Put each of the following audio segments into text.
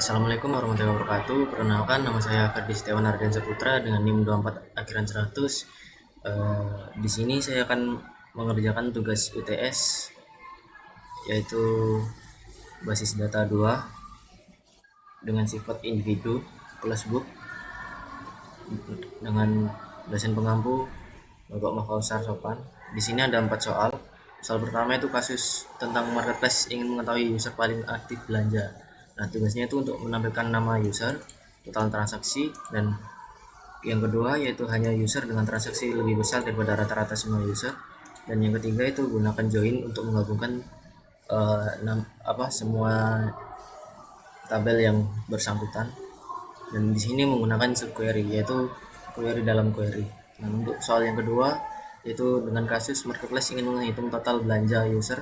Assalamualaikum warahmatullahi wabarakatuh. Perkenalkan, nama saya Ferdi Setiawan Ardiansa Putra dengan NIM 24 akhiran 100. Di sini saya akan mengerjakan tugas UTS yaitu basis data 2 dengan sifat individu kelas book dengan dosen pengampu Bapak Makausar Sopan. Di sini ada 4 soal. Soal pertama itu kasus tentang marketplace ingin mengetahui user paling aktif belanja. Nah, tugasnya itu untuk menampilkan nama user, total transaksi, dan yang kedua yaitu hanya user dengan transaksi lebih besar daripada rata-rata semua user. Dan yang ketiga itu gunakan join untuk menggabungkan semua tabel yang bersangkutan. Dan di sini menggunakan subquery yaitu query dalam query. Nah, untuk soal yang kedua yaitu dengan kasus marketplace ingin menghitung total belanja user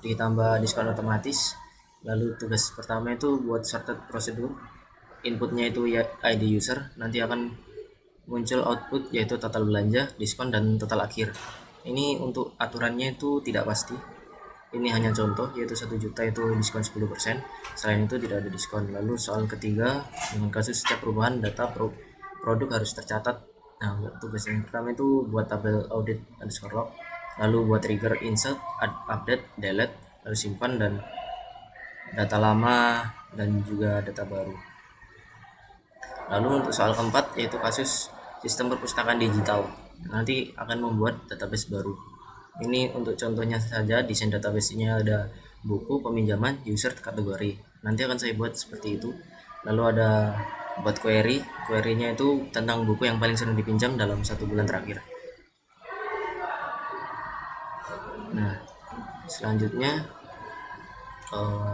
ditambah diskon otomatis. Lalu tugas pertama itu buat sorted prosedur. Inputnya itu ya ID user, nanti akan muncul output yaitu total belanja, diskon, dan total akhir. Ini untuk aturannya itu tidak pasti. Ini hanya contoh yaitu 1 juta itu diskon 10%. Selain itu tidak ada diskon. Lalu soal ketiga dengan kasus setiap perubahan data produk harus tercatat. Nah, tugas yang pertama itu buat tabel audit underscore log, lalu buat trigger insert, update, delete, lalu simpan dan data lama dan juga data baru. Lalu untuk soal keempat yaitu kasus sistem perpustakaan digital. Nanti akan membuat database baru. Ini untuk contohnya saja, desain database-nya ada buku, peminjaman, user, kategori. Nanti akan saya buat seperti itu. Lalu ada buat query-nya itu tentang buku yang paling sering dipinjam dalam 1 bulan terakhir. Nah, selanjutnya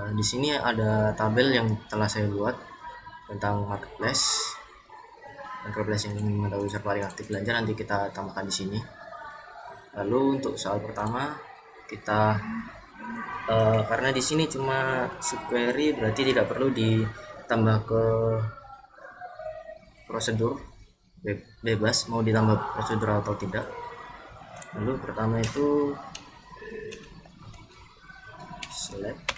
di sini ada tabel yang telah saya buat tentang marketplace yang ingin mengetahui user paling aktif belanja, nanti kita tambahkan di sini. Lalu untuk soal pertama kita karena di sini cuma subquery berarti tidak perlu ditambah ke prosedur, bebas mau ditambah prosedur atau tidak. Lalu pertama itu select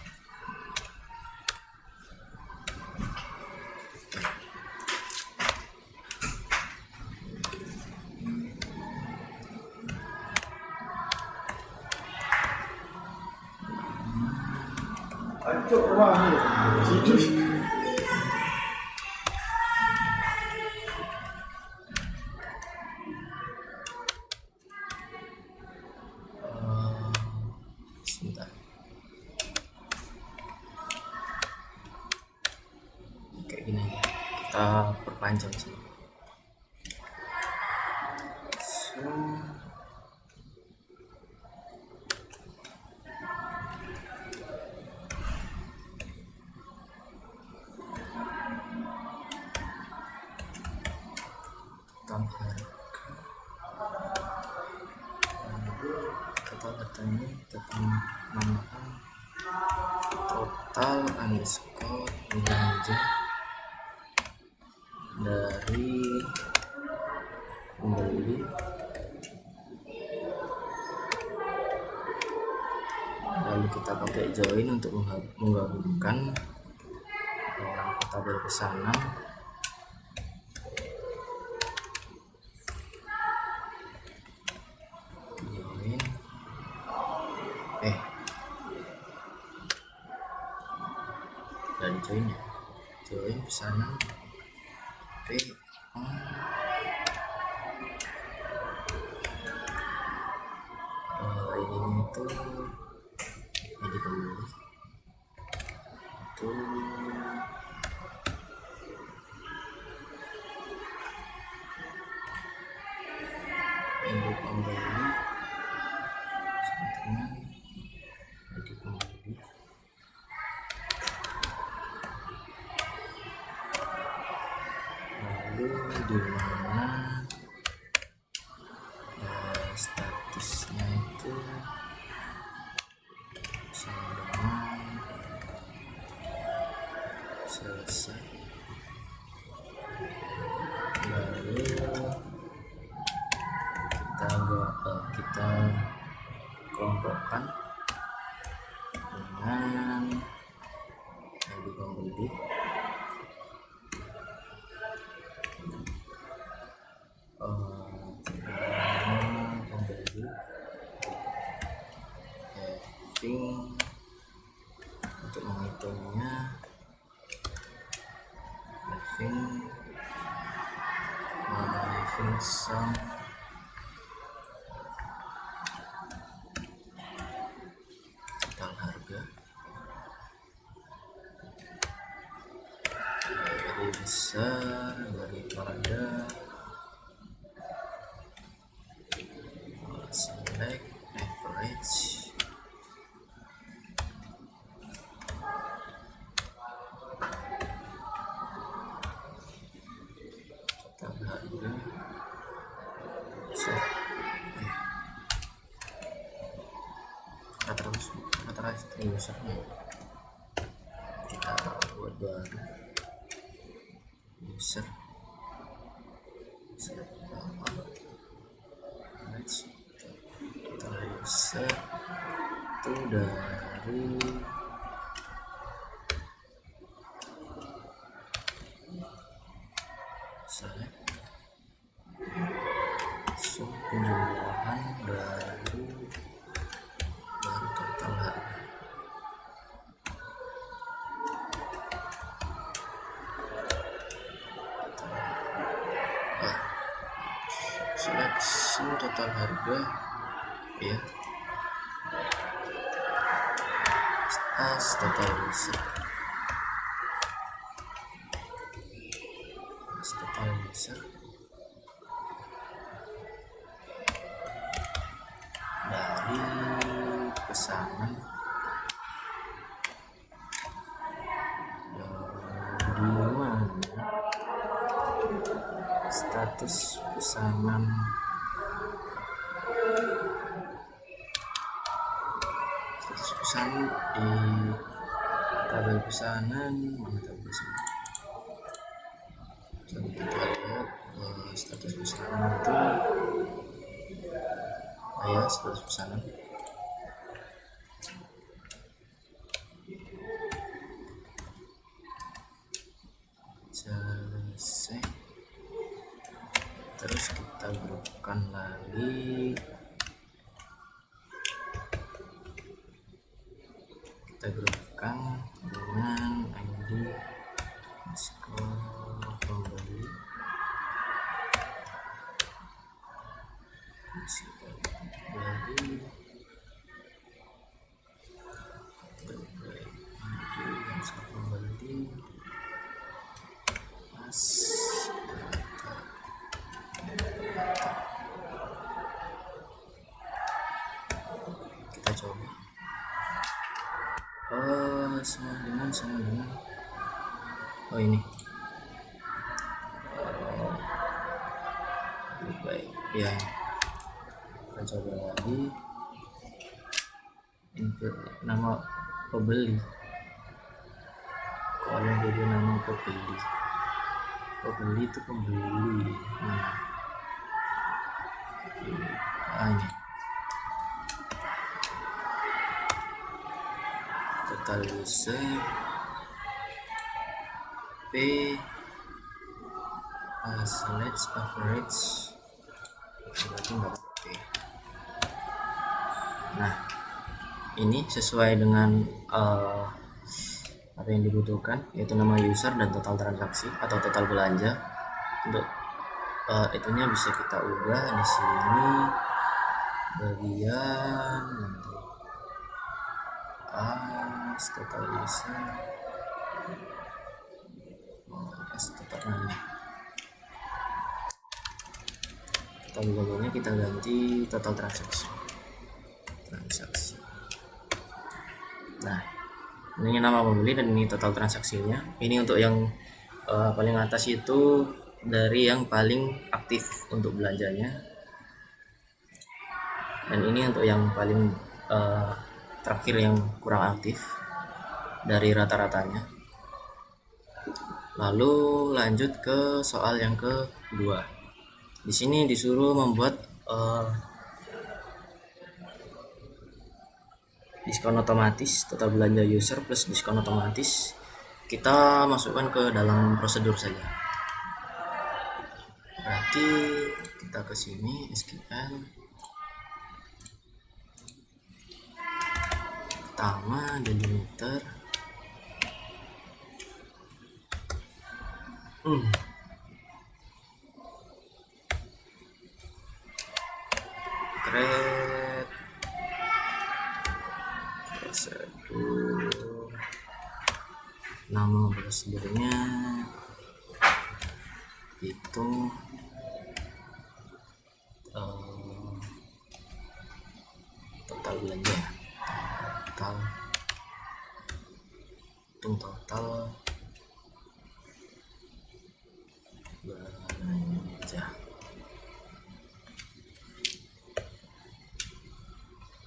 sebentar. Kayak gini kita perpanjang sih. Total data ini tetap namakan total underscore belanja dari pembeli, lalu kita pakai join untuk menggabungkan tabel pesanan. Dari join pesanan ini itu jadi pembeli itu ini pembeli jadi pembeli. Lalu di mana statusnya itu sama dengan selesai. Lalu kita kelompokkan dengan ID pembeli. pasang total harga dari besar daripada select average total harga rata-rata usernya kita buat baru user total user itu dari select penjumlahan dari total harga seleksi total harga ya as total user dari pesanan di mana status pesanan di tabel pesanan mana tabel pesanan coba kita lihat status pesanan itu ya status pesanan selesai. Terus kita grupkan lagi, kita grupkan dengan ID skor pembeli lagi skor pembeli pas kita coba sama dengan ini baik ya, kita coba lagi input nama pembeli, kalau jadi nama pembeli itu pembeli mana ini total user P select average berarti nggak pakai. Nah ini sesuai dengan apa yang dibutuhkan, yaitu nama user dan total transaksi atau total belanja. Untuk itunya bisa kita ubah di sini bagian total user total bagiannya kita ganti total transaksi. Nah ini nama pembeli dan ini total transaksinya. Ini untuk yang paling atas itu dari yang paling aktif untuk belanjanya, dan ini untuk yang paling terakhir yang kurang aktif dari rata-ratanya. Lalu lanjut ke soal yang kedua. Di sini disuruh membuat diskon otomatis, total belanja user plus diskon otomatis. Kita masukkan ke dalam prosedur saja. Berarti kita ke sini SQL pertama delimiter prosedurnya hitung total belanja, hitung total belanja,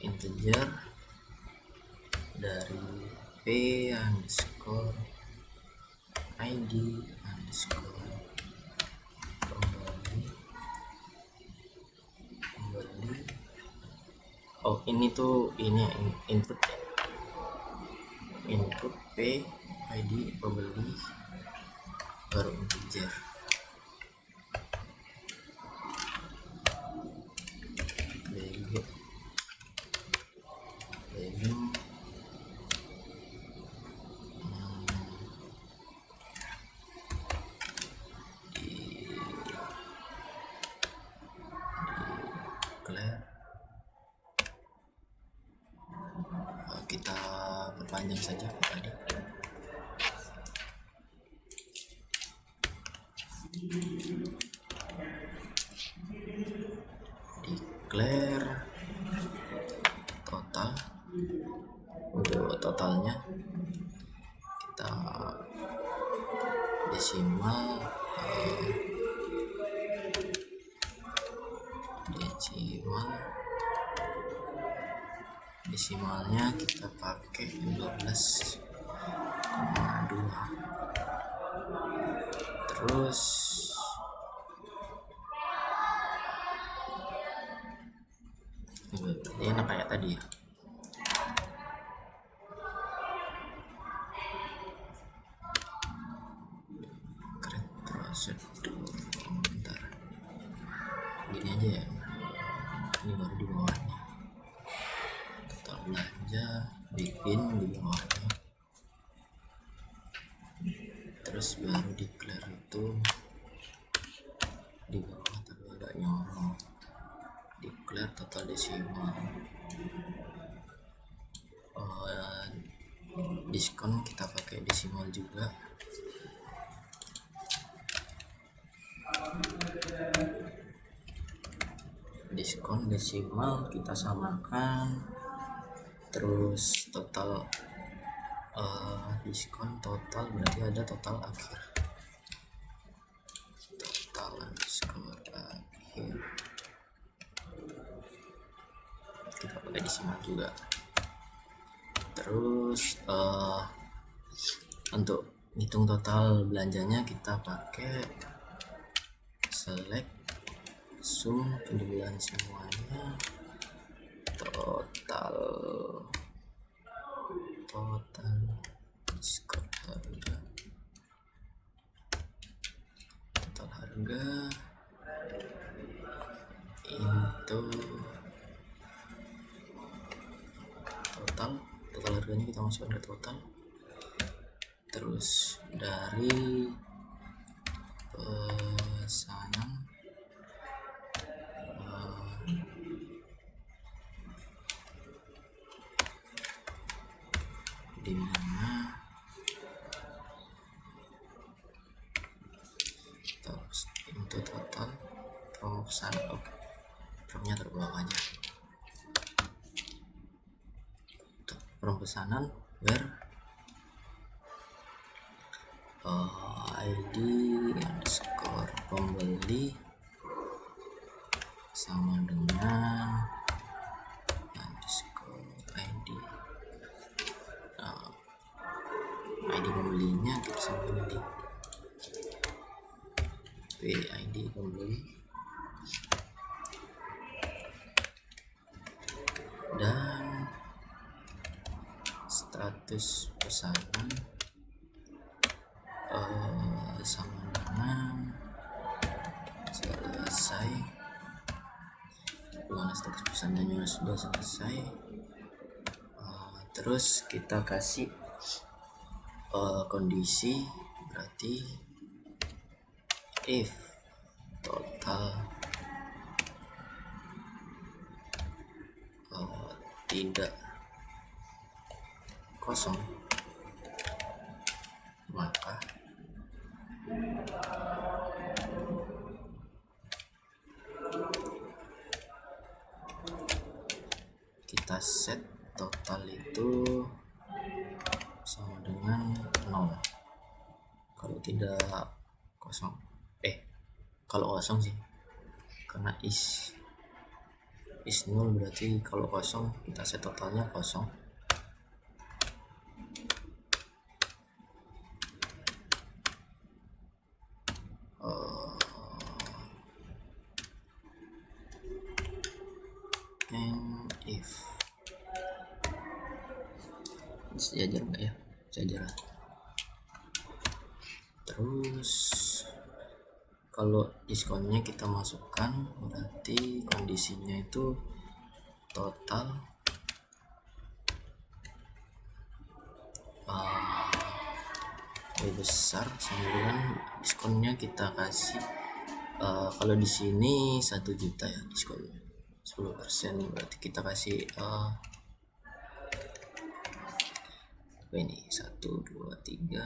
integer dari p underscore id underscore pembeli. Oh, ini input ya, input p id pembeli baru integer. Value declare, kita perpanjang saja tadi. Declare total. Untuk totalnya kita desimalnya kita pakai 12,2. Terus ini enak kayak tadi ya. Create prosedur. Bentar, gini aja ya, ini baru di bawahnya. Total belanja bikin di bawahnya, terus baru declare itu di bawah, tapi agak nyorong. Declare total desimal. Diskon kita pakai desimal juga. Diskon desimal kita samakan. Terus total diskon total berarti ada total akhir. Total underscore akhir kita pakai desimal juga. Terus untuk hitung total belanjanya kita pakai select sum penjualan semuanya, total diskon harga, total harga itu total harganya kita masukkan ke total. Terus dari pesanan di mana terus itu total promo pesanan. Oke, promnya terbawah aja. From pesanan where id underscore pembeli sama dengan underscore id id pembelinya kita sama di id pembeli, dan status pesanan sama dengan selesai. Mana status pesanannya sudah selesai. Terus kita kasih kondisi, berarti if total tidak kosong maka kita set total itu sama dengan 0. Kalau tidak kosong, kalau kosong sih, karena is 0 berarti kalau kosong kita set totalnya kosong. And if sejajar nggak ya? Sejajar. Terus kalau diskonnya kita masukkan, berarti kondisinya itu total lebih besar sama dengan diskonnya kita kasih. Kalau di sini 1 juta ya diskonnya 10%, berarti kita kasih apa ini 1 2 3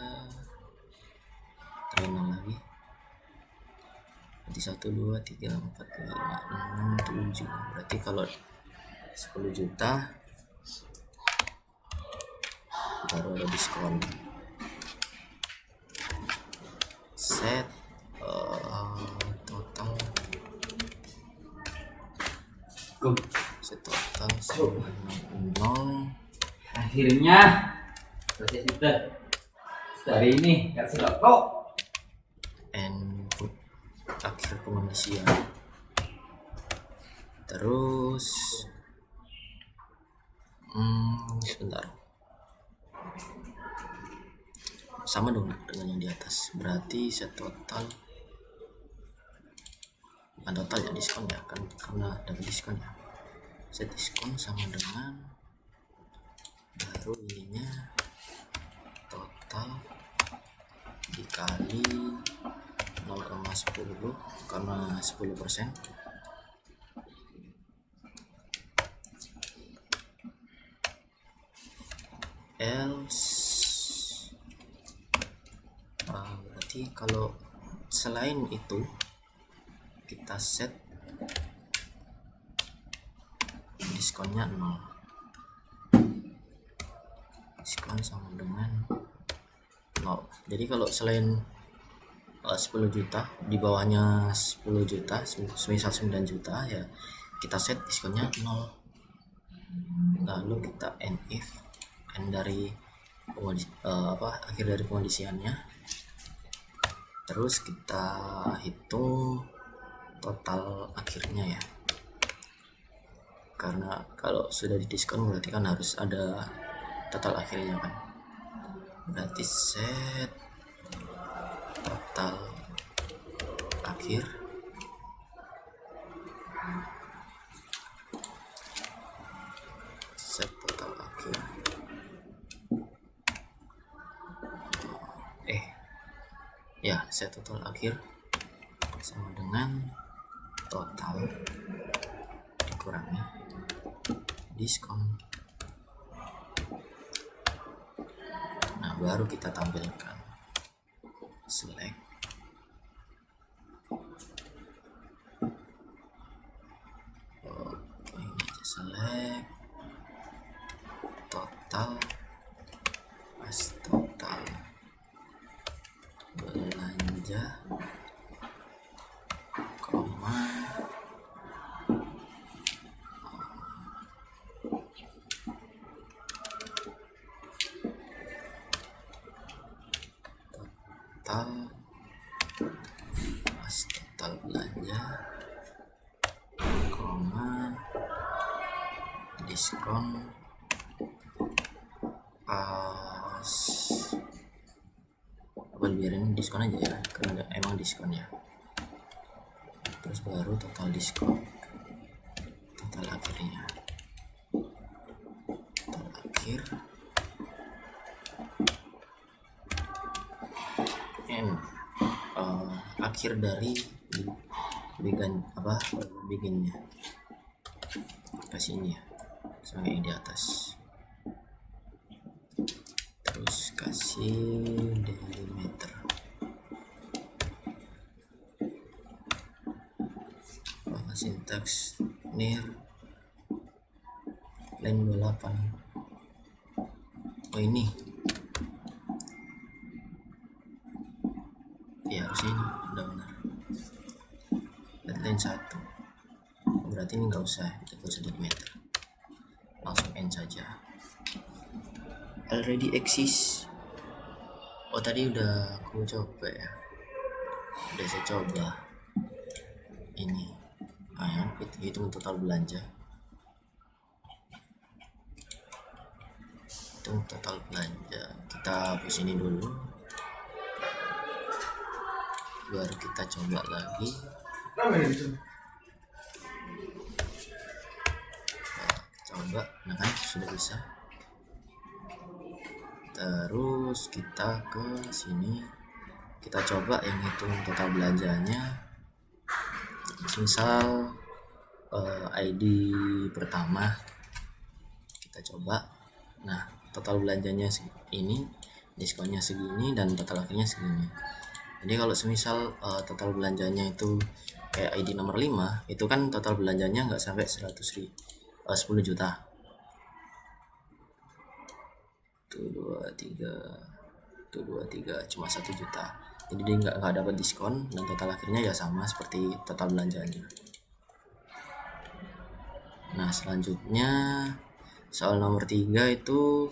terus 6 lagi, berarti 1 2 3 4 5 6 7, berarti kalau 10 juta baru ada diskon. Set total sama 0. Akhirnya selesai sudah hari ini kasih logo input akhir pengondisian. Terus sebentar, sama dong dengan yang di atas, berarti set total, bukan total ya, diskon ya kan, karena ada diskon ya. Set diskon sama dengan baru ininya total dikali 0,10 karena 10%. Else berarti kalau selain itu kita set diskonnya 0. Diskon sama dengan 0. Jadi kalau selain 10 juta, di bawahnya 10 juta, semisal 9 juta ya kita set diskonnya 0. Lalu kita end if, end dari akhir dari pengondisiannya. Terus kita hitung total akhirnya ya, karena kalau sudah didiskon berarti kan harus ada total akhirnya kan. Berarti set total akhir set total akhir sama dengan total dikurangi diskon. Nah, baru kita tampilkan select ini aja, select total pas total belanja koma total pas total belanja koma diskon pas apa, biarin diskon aja ya karena emang diskon ya. Terus baru total diskon, total akhirnya, total akhir akhir dari bikinnya kasih ini ya sama yang di atas. Terus kasih dari tax near line 28. Oh ini ya, harusnya ini udah benar. Line 1 berarti ini nggak usah dimeter, langsung end saja. Already exist. Oh tadi udah aku coba ya, udah saya coba ini. Ayo hitung total belanja, kita hapus ini dulu, baru kita coba lagi. Coba, nah kan sudah bisa. Terus kita ke sini, kita coba yang hitung total belanjanya. Misal ID pertama kita coba. Nah total belanjanya ini, diskonnya segini, dan total akhirnya segini. Jadi kalau semisal total belanjanya itu kayak ID nomor 5, itu kan total belanjanya nggak sampai 10 juta. 223 cuma 1 juta. Jadi dia nggak dapat diskon, dan total akhirnya ya sama seperti total belanjanya. Nah selanjutnya soal nomor 3 itu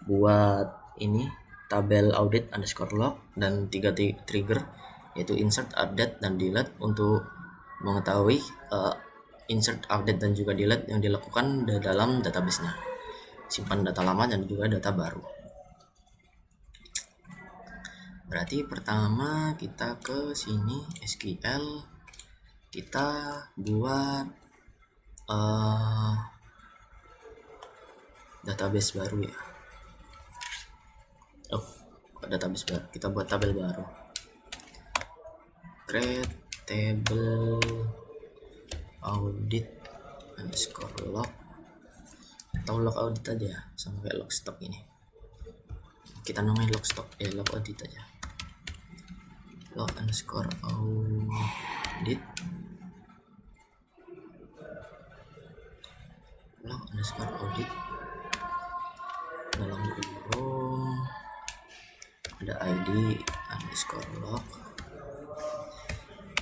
buat ini tabel audit underscore log dan 3 trigger, yaitu insert, update, dan delete, untuk mengetahui insert, update, dan juga delete yang dilakukan dalam database-nya, simpan data lama dan juga data baru. Berarti pertama kita ke sini SQL, kita buat database baru ya. Database baru, kita buat tabel baru, create table audit underscore log, atau log audit aja, sama kayak log stock ini. Kita namain log stock, log audit aja, log underscore audit, log underscore audit, dalam kurung ada ID underscore log,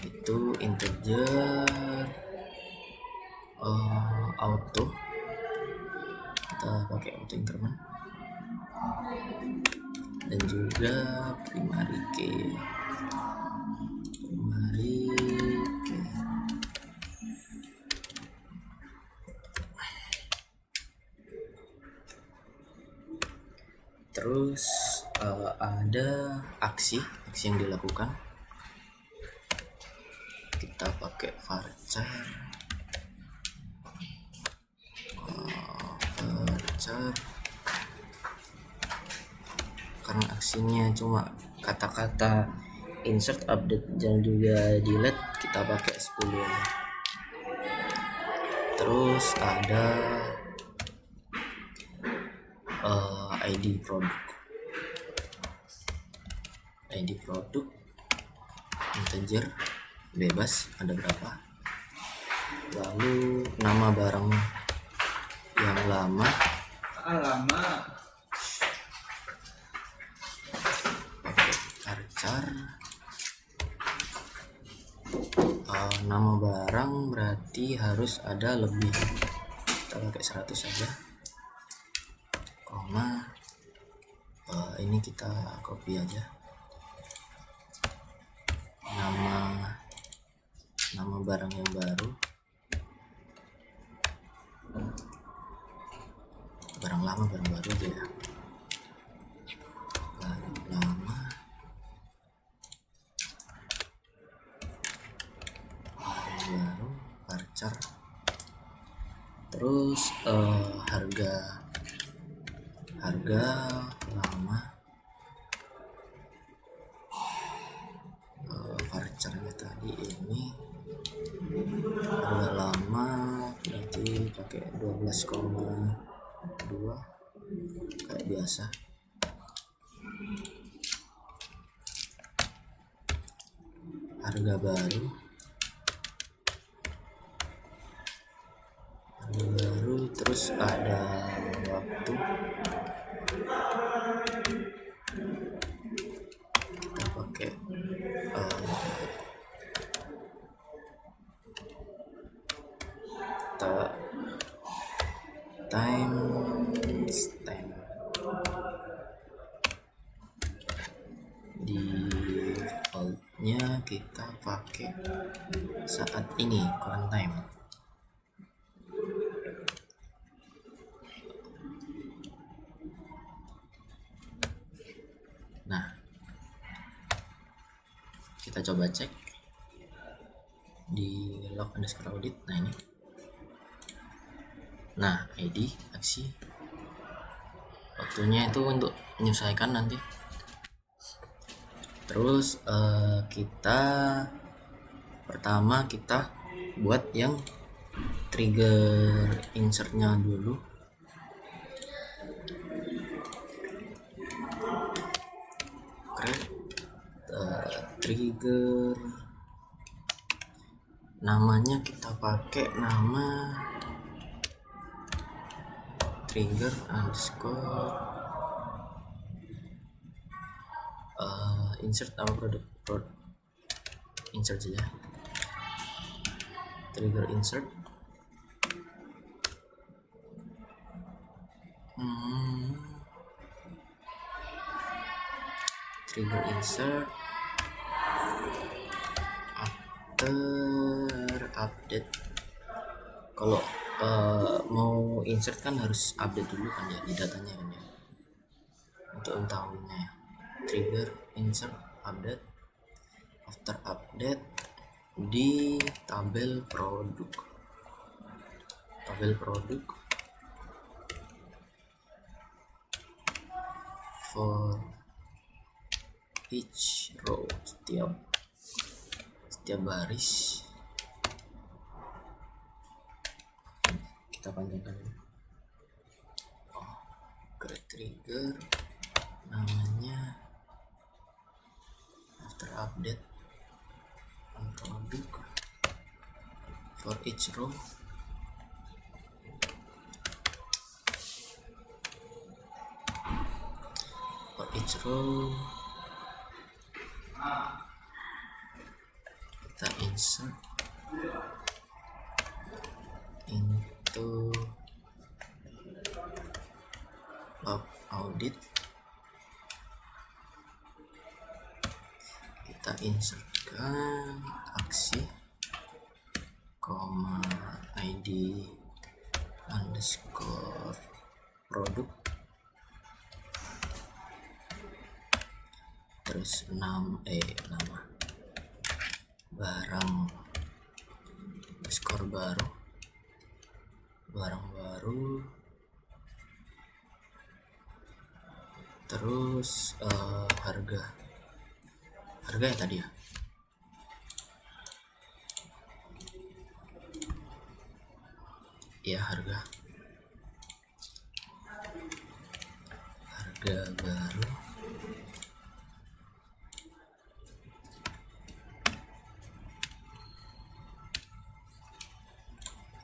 itu integer, auto, kita pakai auto increment, dan juga primary key. Terus ada aksi yang dilakukan, kita pakai varchar karena aksinya cuma kata-kata insert, update, dan juga delete, kita pakai 10 aja. Terus ada ID produk integer bebas, ada berapa, lalu nama barang yang lama pakai varchar, nama barang berarti harus ada lebih, kita pakai 100 saja, koma, ini kita copy aja, nama barang yang baru, barang lama barang baru aja ya, barang lama, barang baru, varchar. Terus harga lama, varcharnya tadi ini harga lama berarti pakai 12,2 kayak biasa. Harga baru ada waktu, kita pakai time stamp. Defaultnya kita pakai saat ini, current time. Nah, kita coba cek di log underscore audit. Nah ini, nah ID aksi waktunya itu untuk menyesuaikan nanti. Terus pertama kita buat yang trigger insertnya dulu. Trigger namanya kita pakai nama trigger underscore insert apa produk insert saja, trigger insert. Trigger insert after update. Kalau mau insert kan harus update dulu kan ya di datanya kan ya, untuk mengetahuinya ya. Trigger insert update after update di tabel produk for each row, setiap baris kita panjangkan. Create trigger namanya after update on product for each row. For each row kita insert into log audit, kita insertkan aksi ID underscore produk, terus nama barang underscore barang baru, terus harga ya tadi ya, harga baru,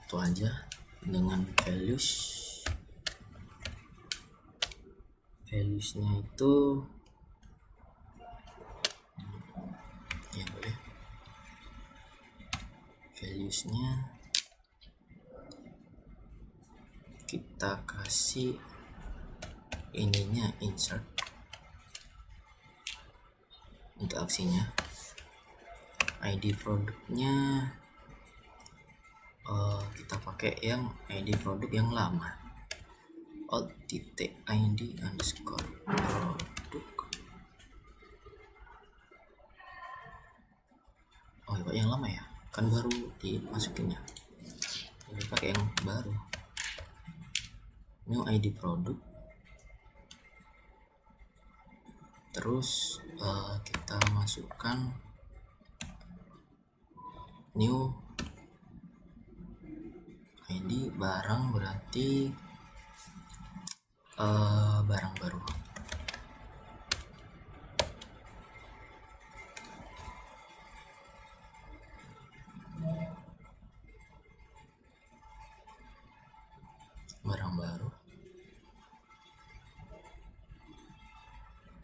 itu aja. Dengan valuesnya itu ya boleh, valuesnya kita kasih ininya insert untuk aksinya. ID produknya kita pakai yang ID produk yang lama, alt.id underscore produk. Pak yang lama ya, kan baru dimasukinnya, jadi pakai yang baru. New ID produk, terus kita masukkan new ID barang, berarti barang baru.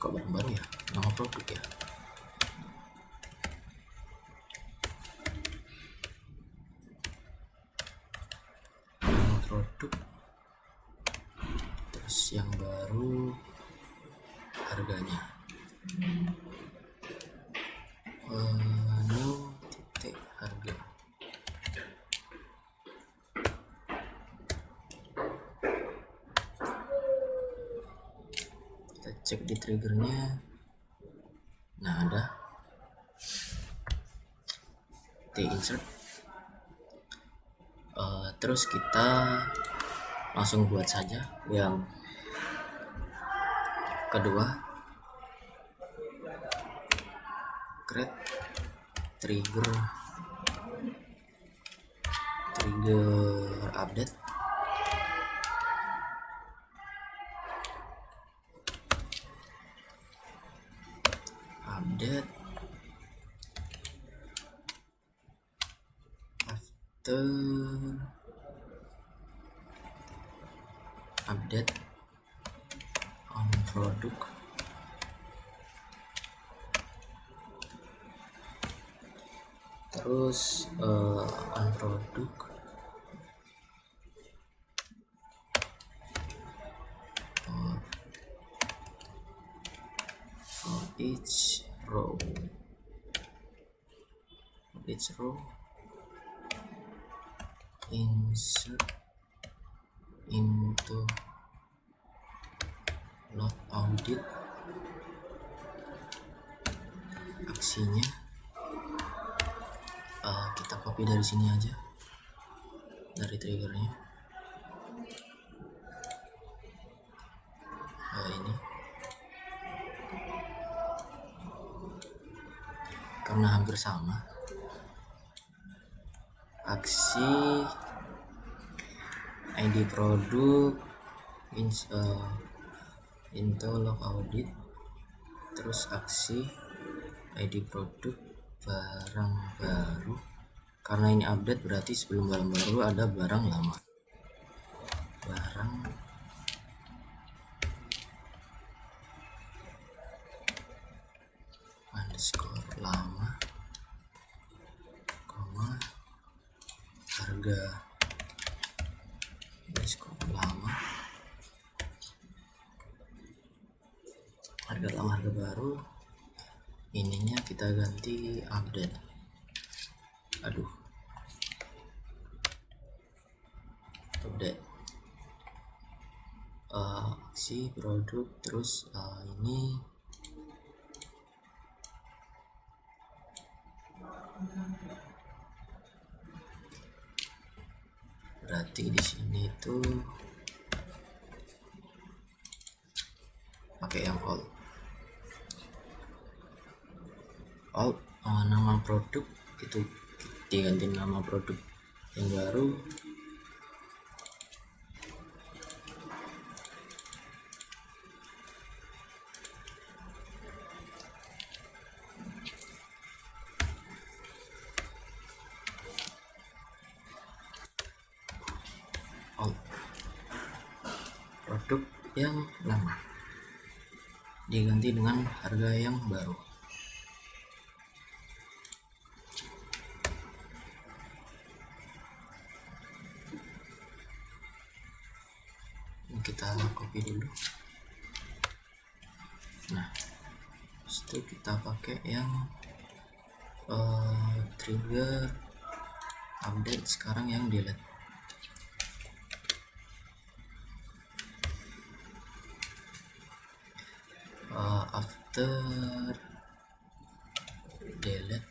kok barang baru ya, nama produk ya. Nama produk, terus yang baru harganya. New titik harga. Kita cek di triggernya. Nah, ada T-insert. Terus kita langsung buat saja yang kedua, create trigger update. After update on product, terus on product for each row insert into log audit. Aksinya kita copy dari sini aja, dari triggernya. Ini karena hampir sama. Aksi ID produk into log audit, terus aksi ID produk barang baru. Karena ini update berarti sebelum barang baru ada barang lama. Barang underscore lama, koma, harga underscore lama, harga lama, harga baru. Ininya kita ganti update. Update aksi produk, terus ini berarti di sini tuh pakai yang all nama produk itu diganti nama produk yang baru. Produk yang lama diganti dengan harga yang baru. Kita copy dulu. Nah, setelah kita pakai yang trigger update, sekarang yang delete. After delete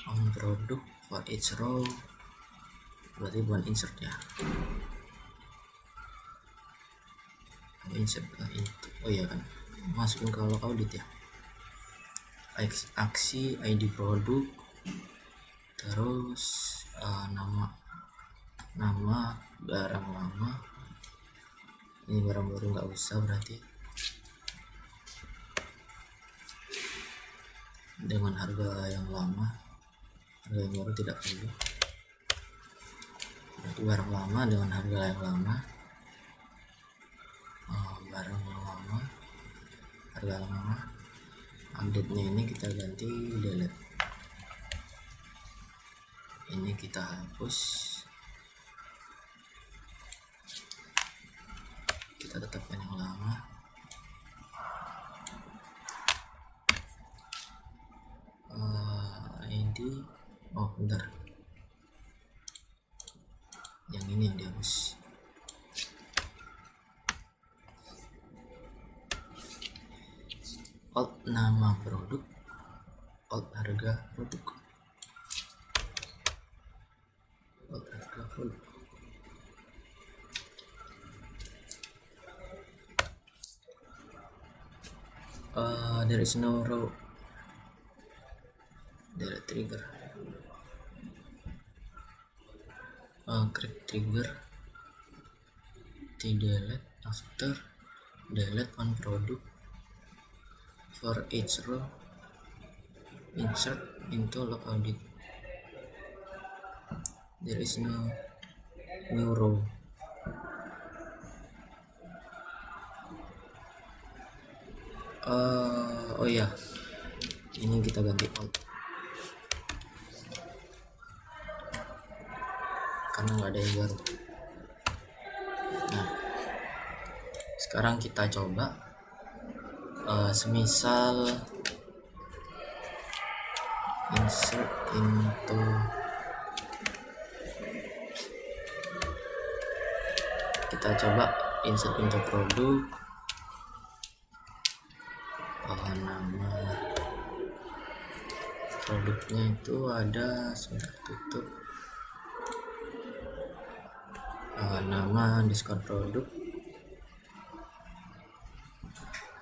on product for each row, berarti bukan insert ya. Insert oh iya kan, masukin ke log audit ya. Aksi ID produk, terus nama barang lama. Ini barang baru nggak usah berarti, dengan harga yang lama. Harga yang baru tidak perlu, berarti barang lama dengan harga yang lama. Barang yang lama harga lama. Update nya ini kita ganti delete, ini kita hapus, kita tetapkan yang lama. ID, oh bentar, yang ini yang dihapus. Alt nama produk, alt harga produk, alt harga produk. There is no row, delete trigger, create trigger, delete after delete on product. For each row, insert into log audit. There is no new row. Oh ya, ini kita ganti alt karena nggak ada yang baru. Nah, sekarang kita coba. Semisal insert into kita coba insert into produk, nama produknya itu ada, sudah tutup, nama underscore produk,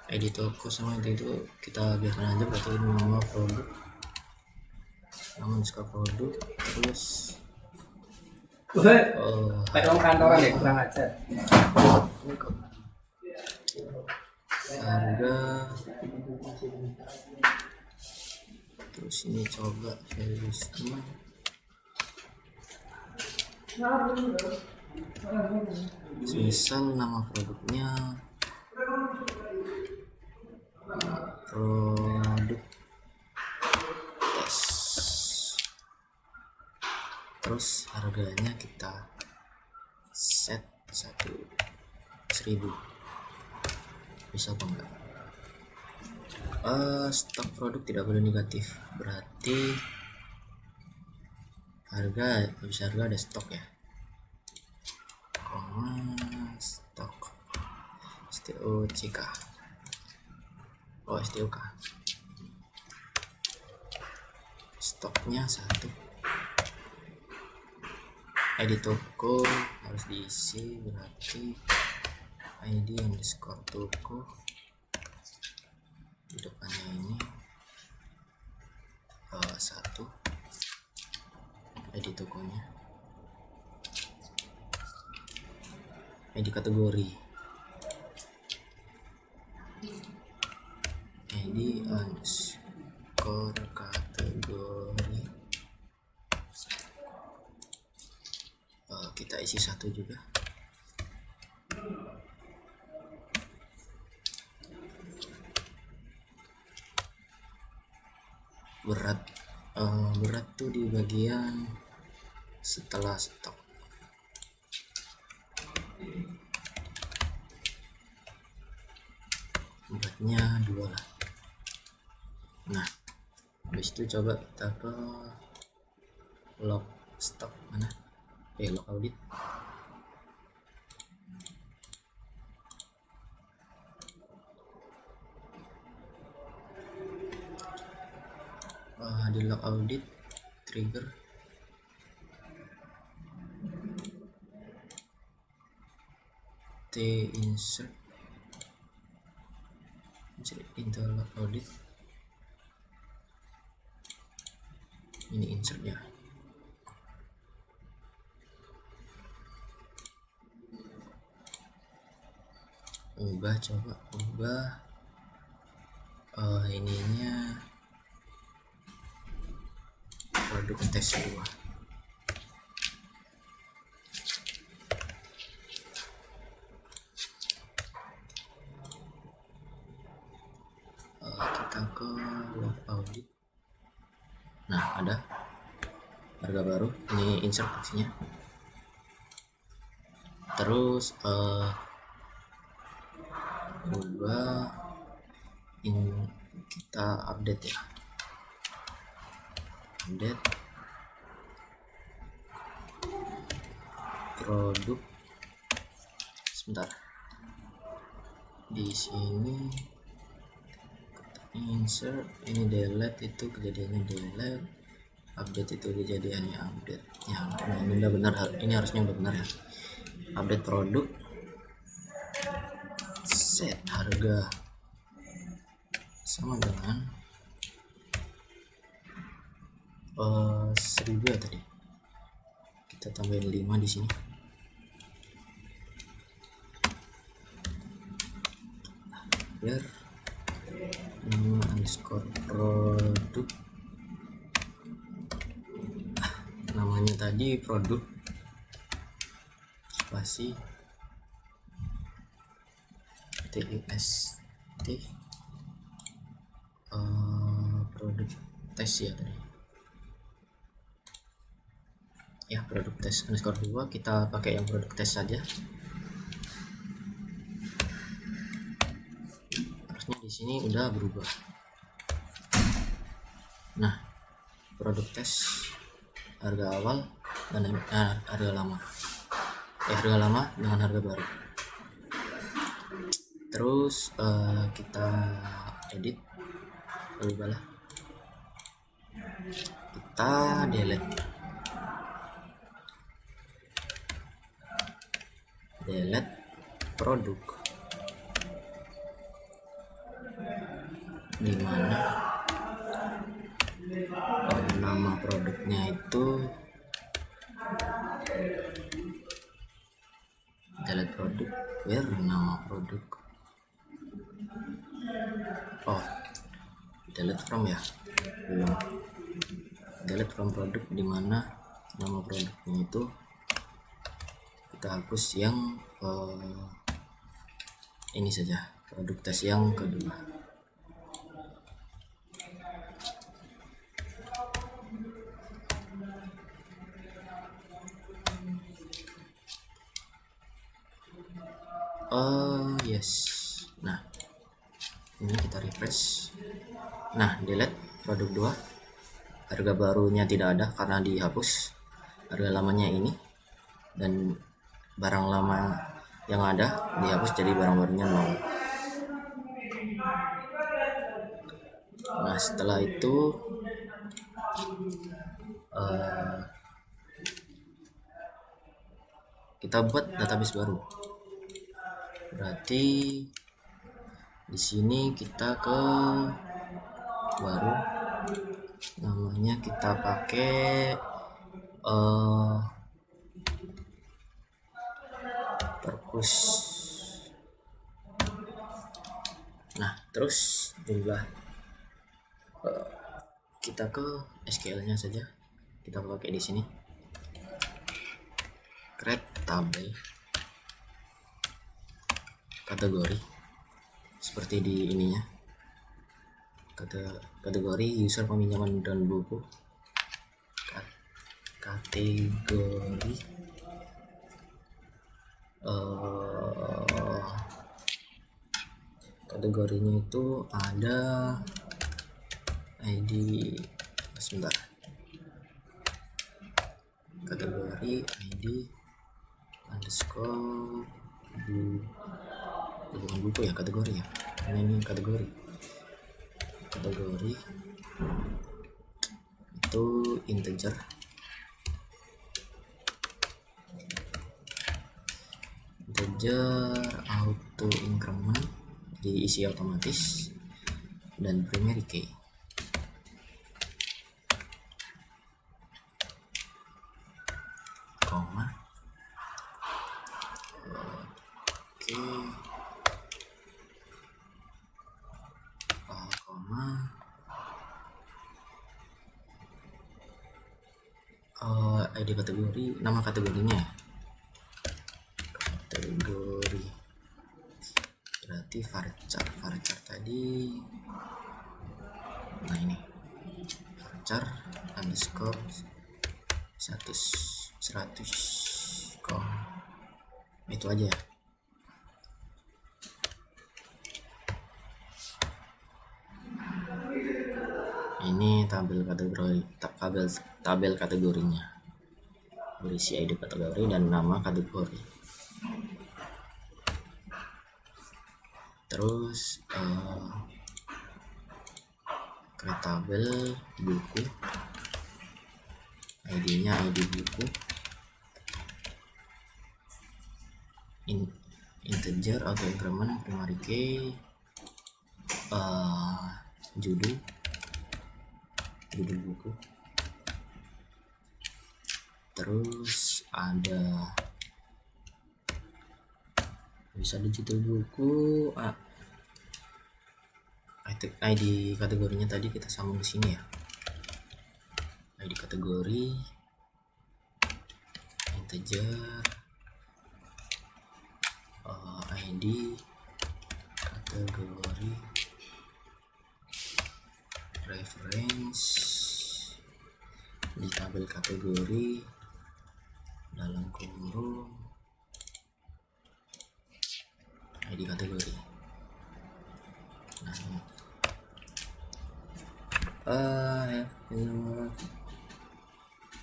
ID toko sama itu kita biarkan aja, berarti ini nama produk, nama underscore produk, terus kayak orang kantoran ya, kurang ajar. Harga, terus ini coba valuesnya, misal nama produknya produk tes, terus harganya kita set 1.000, bisa apa enggak? Stok produk tidak boleh negatif, berarti harga, habis harga ada stok ya, stok STOCK, STOK, stoknya 1, ID toko harus diisi, berarti ID underscore toko, di depannya ini 1, ID tokonya, ID kategori, ID underscore kategori, kita isi 1 juga. Berat tuh di bagian setelah stok. Beratnya 2 lah. Nah, habis itu coba kita ke log stok mana? Log audit. Di log audit trigger insert into log audit, ini insertnya. Coba ubah ininya produk tes 2. ke log audit. Nah, ada harga baru, ini insert taksinya. Terus ubah kita update ya, update produk. Sebentar, di sini insert, ini delete, itu kejadiannya delete, update itu kejadiannya update ya. Ini udah benar, ini harusnya udah benar ya. Update produk, set harga sama dengan 1000 ya tadi, kita tambahin 5 di sini. Biar nama underscore produk, namanya tadi produk spasi TUST, produk tes ya tadi ya, produk tes underscore 2, kita pakai yang produk tes saja. Harusnya di sini udah berubah. Nah, produk tes harga awal dan harga lama, harga lama dengan harga baru. Terus kita edit, berubahlah, kita delete produk, dimana nama produknya itu delete produk, biar nama produk delete from ya, belum delete from produk, dimana nama produknya itu kita hapus yang ini saja, produk tes yang kedua. Yes. Nah, ini kita refresh. Nah, delete produk 2, harga barunya tidak ada karena dihapus, harga lamanya ini, dan barang lama yang ada dihapus, jadi barang barunya 0. Nah, setelah itu kita buat database baru. Berarti di sini kita ke baru, namanya kita pakai purpose. Nah, terus jumlah kita ke SQL-nya saja, kita pakai di sini create tabel kategori, seperti di ininya, kategori user peminjaman dan buku, kategori kategorinya itu ada ID, sebentar, kategori ID underscore bukan buku ya, kategori ya, karena ini kategori itu integer, auto increment, diisi otomatis, dan primary key. Koma, oke, koma, ID kategori, nama kategorinya, kategori, berarti varchar tadi Nah ini varchar underscore 100 com, itu aja ya. Ini tabel kategorinya, berisi ID kategori dan nama kategori. Terus ke tabel buku, ID-nya ID buku, integer auto increment primary key, judul buku. Terus ada bisa digital buku, ID kategorinya tadi kita sambung ke sini ya. ID kategori integer, ID kategori reference di tabel kategori dalam kurung ID kategori. Nah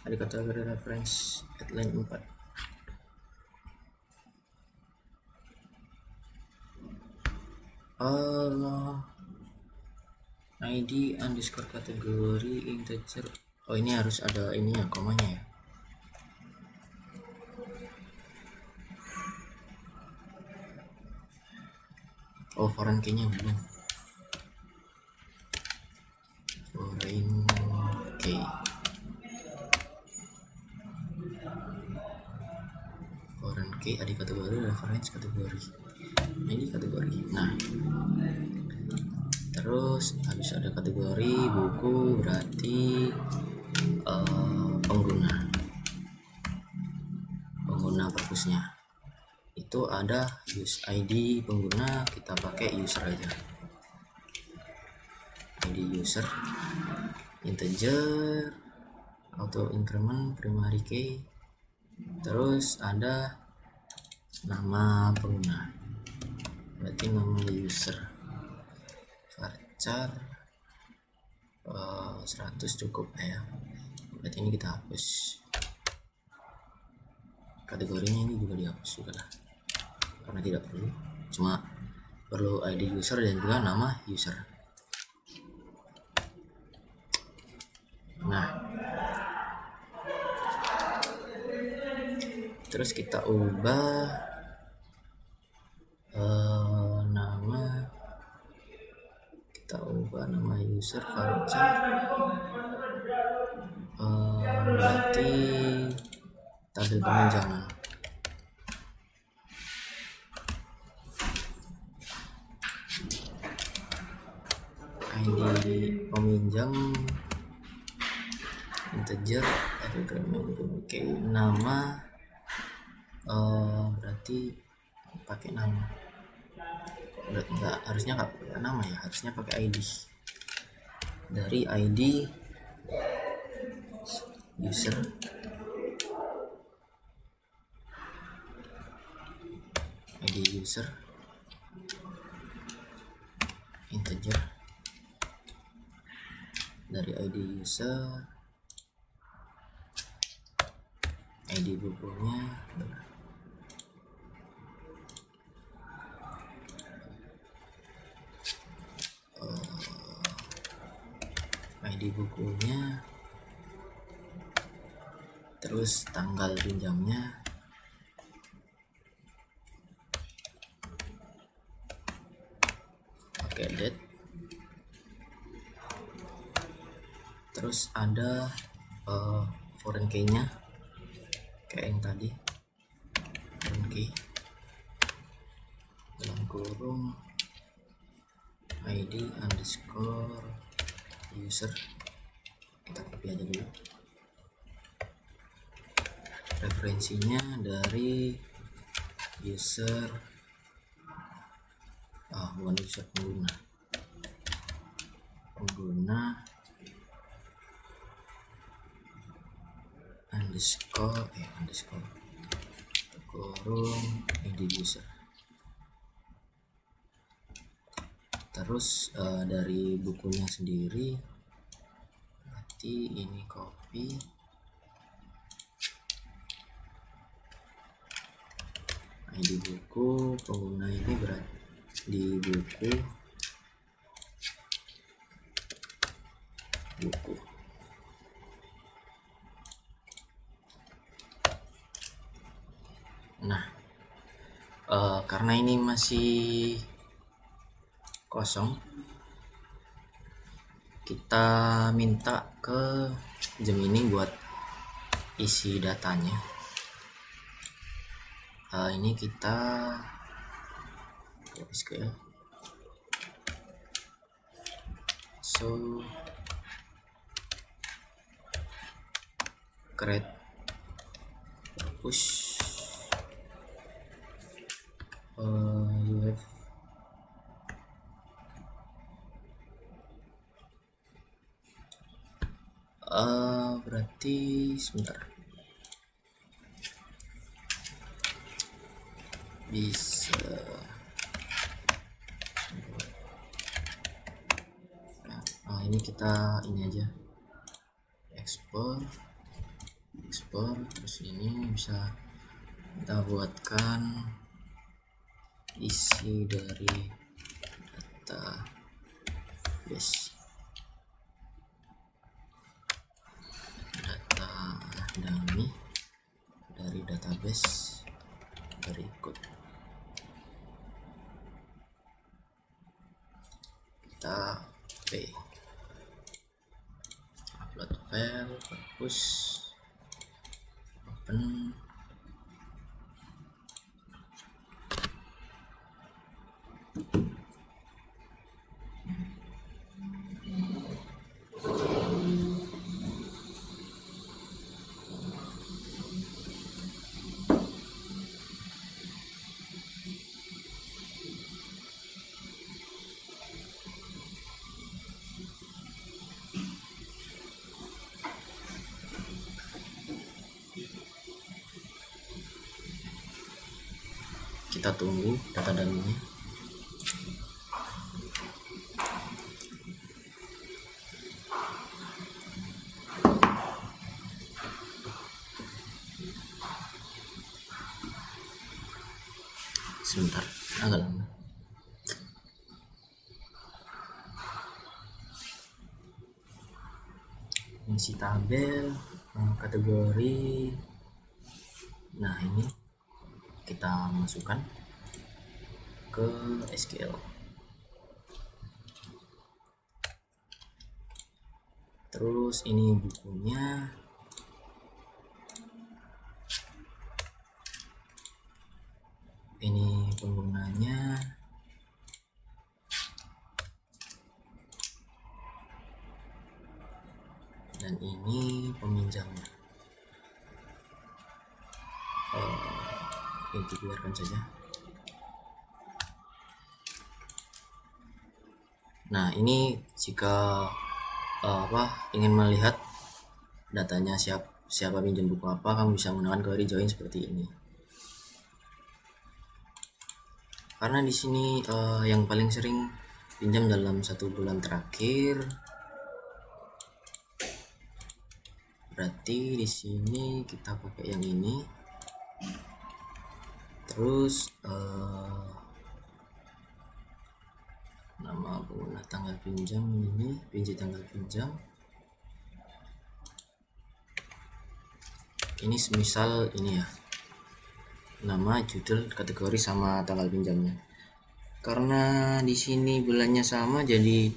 ID kategori reference headline 4. ID underscore kategori integer. Oh ini harus ada ini ya, komanya ya. Oh foreign key-nya belum. Foreign key. Foreign key ada kategori reference kategori. Ini kategori. Nah, terus habis ada kategori buku berarti pengguna perpusnya itu ada use ID pengguna, kita pakai user aja. ID user integer auto increment primary key, terus ada nama pengguna berarti nama user varchar 100 cukup ya, berarti ini kita hapus. Kategorinya ini juga dihapus juga lah karena tidak perlu, cuma perlu ID user dan juga nama user. Nah terus kita ubah nama user varchar berarti tabel peminjaman. ID peminjam integer oke, nama berarti pakai nama. Enggak, harusnya nggak pakai nama ya, harusnya pakai ID. Dari ID user integer, dari ID user ID bukunya ID bukunya, terus tanggal pinjamnya, pakai date, terus ada foreign key-nya kayak yang tadi, foreign key dalam kurung ID underscore user, kita copy aja dulu. Referensinya dari user bukan user pengguna, pengguna underscore kurung id user. Terus dari bukunya sendiri berarti ini copy, ID buku pengguna ini berarti di buku. Nah, karena ini masih kosong, kita minta ke Gemini buat isi datanya. Ini kita ke SQL, so create push, you have berarti sebentar, bisa ini kita ini aja ekspor, terus ini bisa kita buatkan isi dari database, data dummy dari database berikut. Kita upload file, push, open, kita tunggu data dummy-nya. Sebentar, agak lama. Isi tabel, kategori. Nah, ini kita masukkan ke SQL. Terus ini bukunya, ini penggunanya, dan ini peminjamnya. Ini dibiarkan saja. Nah, ini jika ingin melihat datanya siapa pinjam buku apa, kamu bisa menggunakan query join seperti ini. Karena di sini yang paling sering pinjam dalam 1 bulan terakhir, berarti di sini kita pakai yang ini. Terus nama pengguna tanggal pinjam ini, tanggal pinjam. Ini semisal ini ya, nama, judul, kategori sama tanggal pinjamnya. Karena di sini bulannya sama, jadi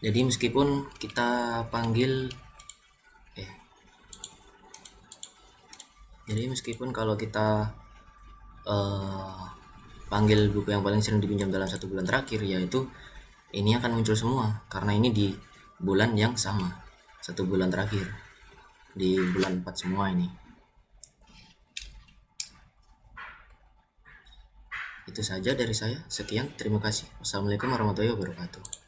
jadi meskipun kita panggil jadi meskipun kalau kita panggil buku yang paling sering dipinjam dalam 1 bulan terakhir, yaitu ini akan muncul semua karena ini di bulan yang sama, 1 bulan terakhir, di bulan 4 semua ini. Itu saja dari saya. Sekian, terima kasih. Wassalamualaikum warahmatullahi wabarakatuh.